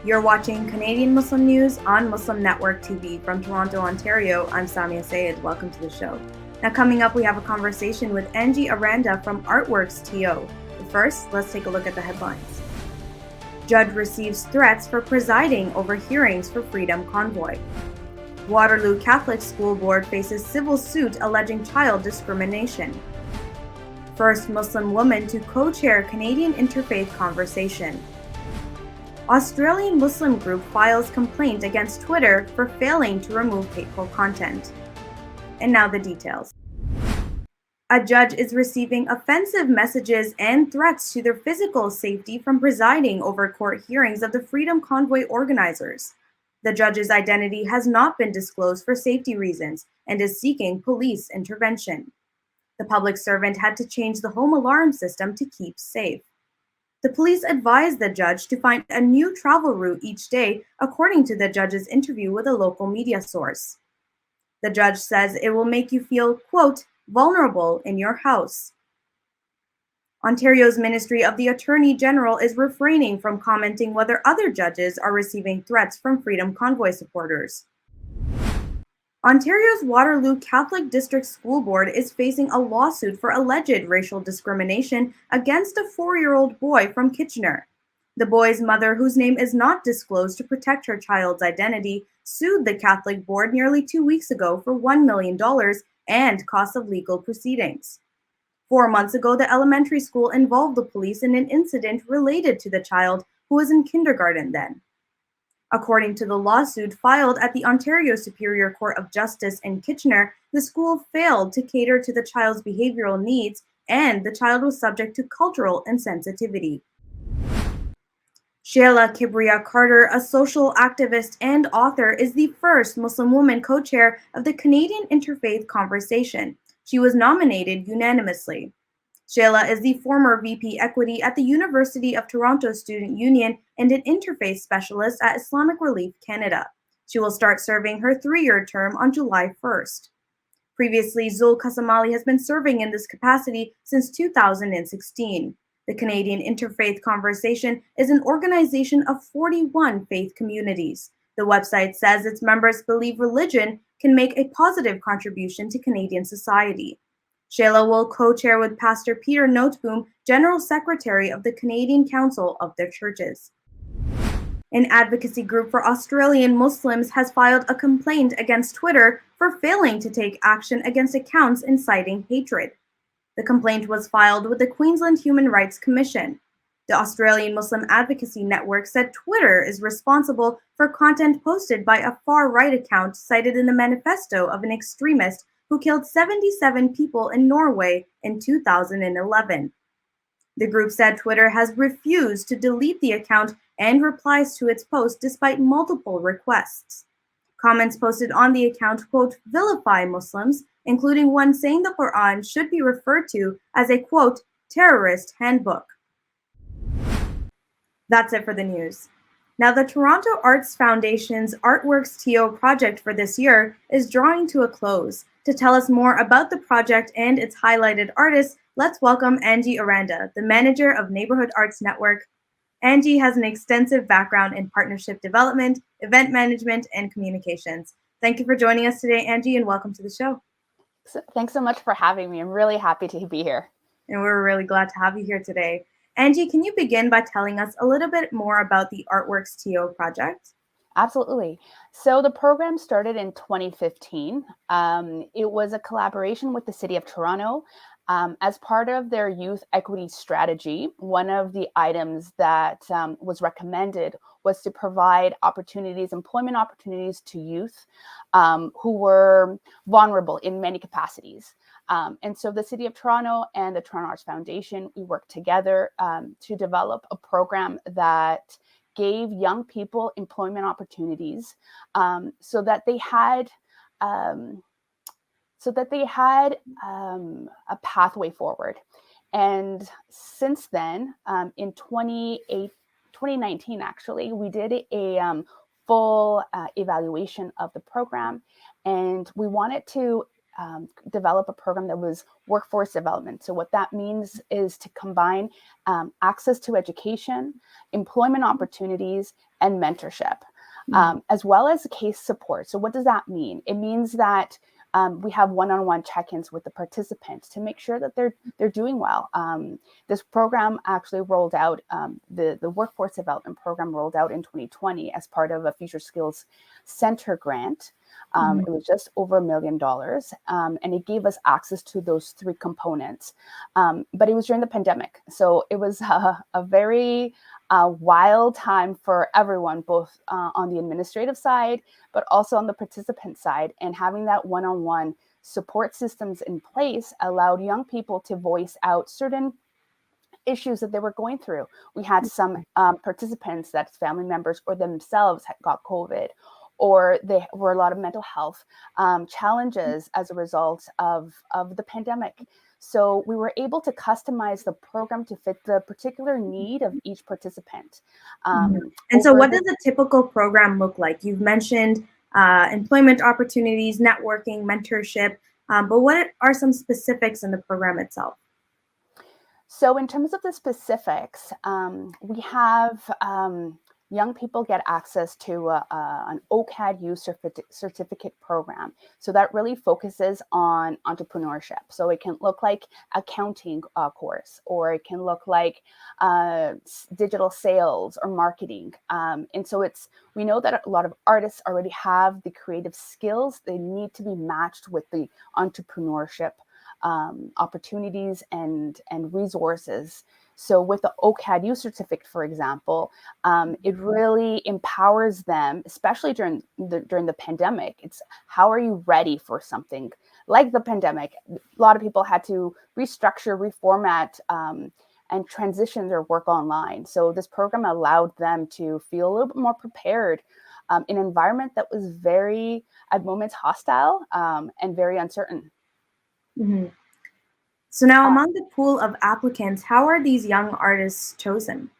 You're watching Canadian Muslim News on Muslim Network TV from Toronto, Ontario. I'm Samia Sayed. Welcome to the show. Now coming up, we have a conversation with Angie Aranda from ArtWorks TO. But first, let's take a look at the headlines. Judge receives threats for presiding over hearings for Freedom Convoy. Waterloo Catholic School Board faces civil suit alleging child discrimination. First Muslim woman to co-chair Canadian Interfaith conversation. Australian Muslim group files complaint against Twitter for failing to remove hateful content. And now the details. A judge is receiving offensive messages and threats to their physical safety from presiding over court hearings of the Freedom Convoy organizers. The judge's identity has not been disclosed for safety reasons and is seeking police intervention. The public servant had to change the home alarm system to keep safe. The police advised the judge to find a new travel route each day, according to the judge's interview with a local media source. The judge says it will make you feel, quote, vulnerable in your house. Ontario's Ministry of the Attorney General is refraining from commenting whether other judges are receiving threats from Freedom Convoy supporters. Ontario's Waterloo Catholic District School Board is facing a lawsuit for alleged racial discrimination against a 4-year-old boy from Kitchener. The boy's mother, whose name is not disclosed to protect her child's identity, sued the Catholic Board nearly 2 weeks ago for $1 million and costs of legal proceedings. 4 months ago, the elementary school involved the police in an incident related to the child, who was in kindergarten then. According to the lawsuit filed at the Ontario Superior Court of Justice in Kitchener, the school failed to cater to the child's behavioral needs, and the child was subject to cultural insensitivity. Sheila Kibria Carter, a social activist and author, is the first Muslim woman co-chair of the Canadian Interfaith Conversation. She was nominated unanimously. Sheila is the former VP Equity at the University of Toronto Student Union and an interfaith specialist at Islamic Relief Canada. She will start serving her 3-year term on July 1st. Previously, Zul Kasamali has been serving in this capacity since 2016. The Canadian Interfaith Conversation is an organization of 41 faith communities. The website says its members believe religion can make a positive contribution to Canadian society. Sheila will co-chair with Pastor Peter Noteboom, General Secretary of the Canadian Council of their Churches. An advocacy group for Australian Muslims has filed a complaint against Twitter for failing to take action against accounts inciting hatred. The complaint was filed with the Queensland Human Rights Commission. The Australian Muslim Advocacy Network said Twitter is responsible for content posted by a far-right account cited in the manifesto of an extremist who killed 77 people in Norway in 2011. The group said Twitter has refused to delete the account and replies to its post despite multiple requests. Comments posted on the account, quote, vilify Muslims, including one saying the Quran should be referred to as a, quote, terrorist handbook. That's it for the news. Now, the Toronto Arts Foundation's ArtWorks TO project for this year is drawing to a close. To tell us more about the project and its highlighted artists, let's welcome Angie Aranda, the manager of Neighborhood Arts Network. Angie has an extensive background in partnership development, event management, and communications. Thank you for joining us today, Angie, and welcome to the show. Thanks so much for having me. I'm really happy to be here. And we're really glad to have you here today. Angie, can you begin by telling us a little bit more about the ArtWorks TO project? Absolutely. So the program started in 2015. It was a collaboration with the City of Toronto. As part of their youth equity strategy, one of the items that was recommended was to provide employment opportunities to youth who were vulnerable in many capacities. And so the City of Toronto and the Toronto Arts Foundation, we worked together to develop a program that gave young people employment opportunities so that they had a pathway forward. And since then, in 2019, actually, we did a full evaluation of the program, and we wanted to develop a program that was workforce development. So what that means is to combine access to education, employment opportunities, and mentorship, as well as case support. So what does that mean? It means that we have one-on-one check-ins with the participants to make sure that they're doing well. This program actually rolled out, the workforce development program rolled out in 2020 as part of a Future Skills Center grant. It was just over $1 million, and it gave us access to those 3 components. But it was during the pandemic, so it was a very wild time for everyone, both on the administrative side, but also on the participant side. And having that one-on-one support systems in place allowed young people to voice out certain issues that they were going through. We had some participants that family members or themselves had got COVID, or there were a lot of mental health challenges as a result of the pandemic. So we were able to customize the program to fit the particular need of each participant. And so what does a typical program look like? You've mentioned employment opportunities, networking, mentorship, but what are some specifics in the program itself? So in terms of the specifics, we have young people get access to an OCAD-U certificate program. So that really focuses on entrepreneurship. So it can look like accounting course, or it can look like digital sales or marketing. And so we know that a lot of artists already have the creative skills. They need to be matched with the entrepreneurship opportunities and resources. So with the OCAD-U certificate, for example, it really empowers them, especially during the pandemic. It's how are you ready for something like the pandemic? A lot of people had to restructure, reformat, and transition their work online. So this program allowed them to feel a little bit more prepared in an environment that was very, at moments, hostile and very uncertain. Mm-hmm. So now among the pool of applicants, how are these young artists chosen?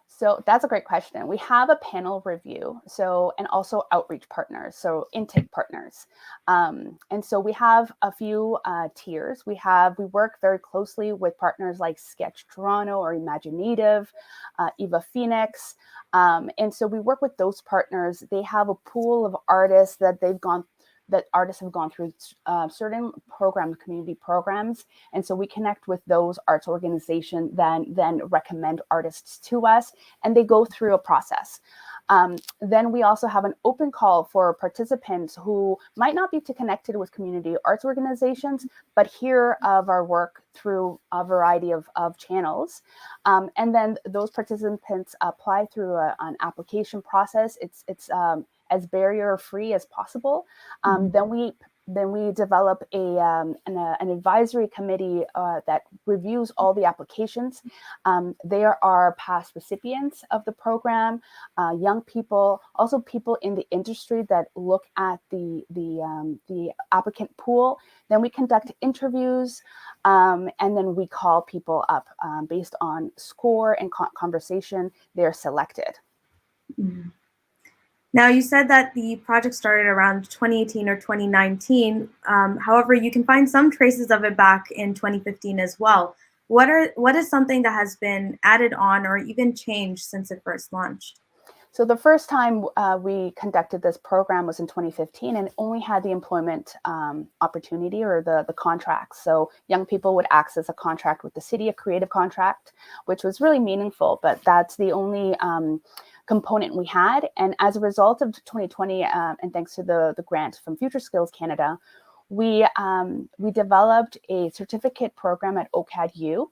So that's a great question. We have a panel review, and also outreach partners, so intake partners. And so we have a few tiers. We work very closely with partners like Sketch Toronto or Imaginative, Eva Phoenix. And so we work with those partners. They have a pool of artists that artists have gone through certain programs, community programs. And so we connect with those arts organizations, then recommend artists to us, and they go through a process. Then we also have an open call for participants who might not be connected with community arts organizations, but hear of our work through a variety of channels. And then those participants apply through an application process. It's as barrier-free as possible. Then we develop an advisory committee that reviews all the applications. There are past recipients of the program, young people, also people in the industry that look at the applicant pool. Then we conduct interviews, and then we call people up based on score and conversation. They're selected. Mm-hmm. Now, you said that the project started around 2018 or 2019. However, you can find some traces of it back in 2015 as well. What is something that has been added on or even changed since it first launched? So the first time we conducted this program was in 2015, and it only had the employment opportunity or the contracts. So young people would access a contract with the city, a creative contract, which was really meaningful, but that's the only component we had. And as a result of 2020, and thanks to the grant from Future Skills Canada, we developed a certificate program at OCAD-U.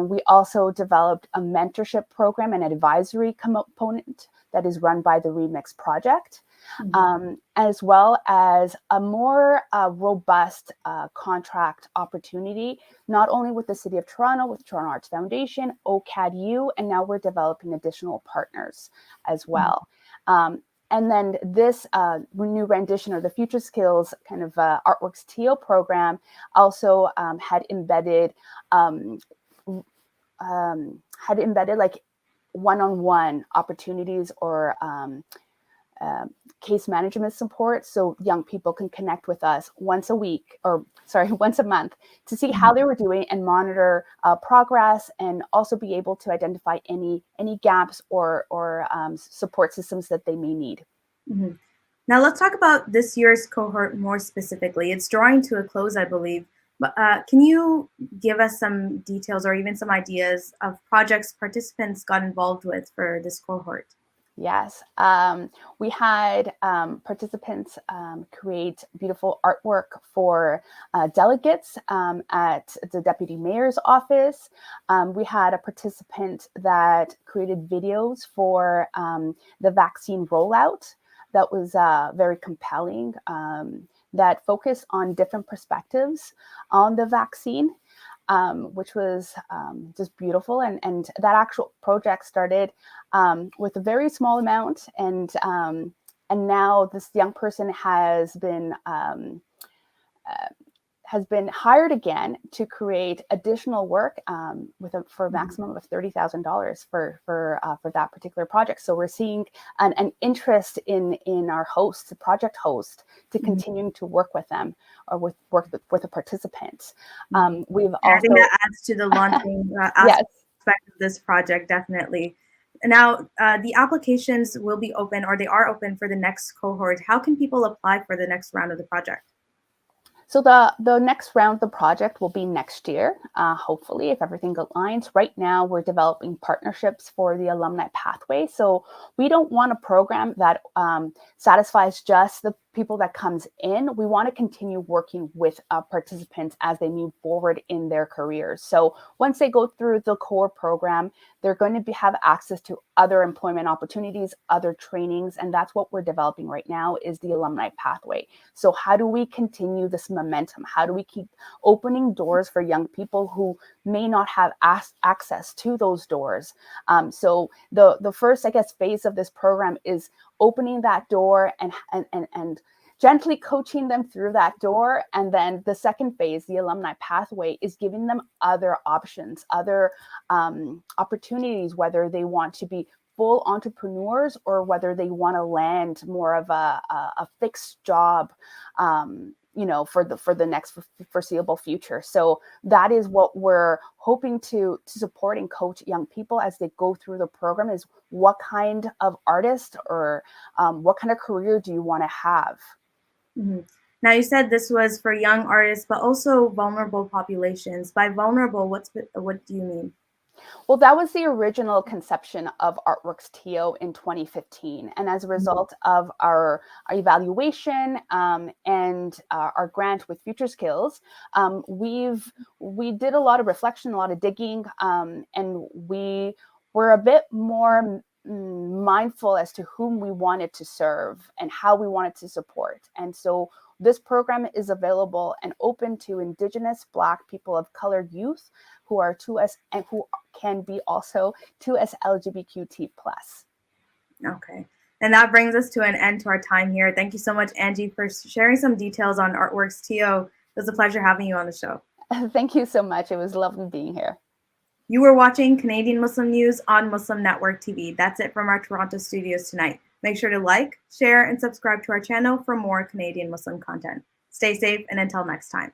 We also developed a mentorship program and advisory component that is run by the Remix Project, as well as a more robust contract opportunity, not only with the City of Toronto, with Toronto Arts Foundation, OCAD-U, and now we're developing additional partners as well. And then this new rendition of the Future Skills kind of ArtWorks TO program also had embedded like one-on-one opportunities or case management support, so young people can connect with us once a week, or sorry, once a month, to see how they were doing and monitor progress, and also be able to identify any gaps or support systems that they may need. Mm-hmm. Now let's talk about this year's cohort more specifically. It's drawing to a close, I believe. But can you give us some details or even some ideas of projects participants got involved with for this cohort? Yes, we had participants create beautiful artwork for delegates at the deputy mayor's office. We had a participant that created videos for the vaccine rollout that was very compelling, that focused on different perspectives on the vaccine. Which was just beautiful. And that actual project started with a very small amount. And now this young person has been hired again to create additional work for a maximum of $30,000 for that particular project. So we're seeing an interest in our host, the project host, to continuing to work with them, or work with the participants. We've also, I think that adds to the launching aspect of this project, definitely. Now, the applications will be open, or they are open, for the next cohort. How can people apply for the next round of the project? So the next round of the project will be next year, hopefully, if everything aligns. Right now, we're developing partnerships for the Alumni Pathway. So we don't want a program that satisfies just the people that comes in. We want to continue working with participants as they move forward in their careers. So once they go through the core program, they're going to have access to other employment opportunities, other trainings, and that's what we're developing right now, is the Alumni Pathway. So how do we continue this momentum? How do we keep opening doors for young people who may not have access to those doors? So the first, I guess, phase of this program is opening that door and gently coaching them through that door. And then the second phase, the Alumni Pathway, is giving them other options, other opportunities, whether they want to be full entrepreneurs or whether they want to land more of a fixed job, for the next foreseeable future. So that is what we're hoping to support and coach young people as they go through the program, is what kind of artist or what kind of career do you want to have? Mm-hmm. Now, you said this was for young artists, but also vulnerable populations. By vulnerable, what do you mean? Well, that was the original conception of ArtWorks TO in 2015. And as a result of our evaluation and our grant with Future Skills, we did a lot of reflection, a lot of digging, and we were a bit more mindful as to whom we wanted to serve and how we wanted to support. And so this program is available and open to Indigenous, Black, people of color, youth who are 2S and who can be also 2S LGBTQT+. Okay. And that brings us to an end to our time here. Thank you so much, Angie, for sharing some details on ArtWorks TO. It was a pleasure having you on the show. Thank you so much. It was lovely being here. You were watching Canadian Muslim News on Muslim Network TV. That's it from our Toronto studios tonight. Make sure to like, share, and subscribe to our channel for more Canadian Muslim content. Stay safe, and until next time.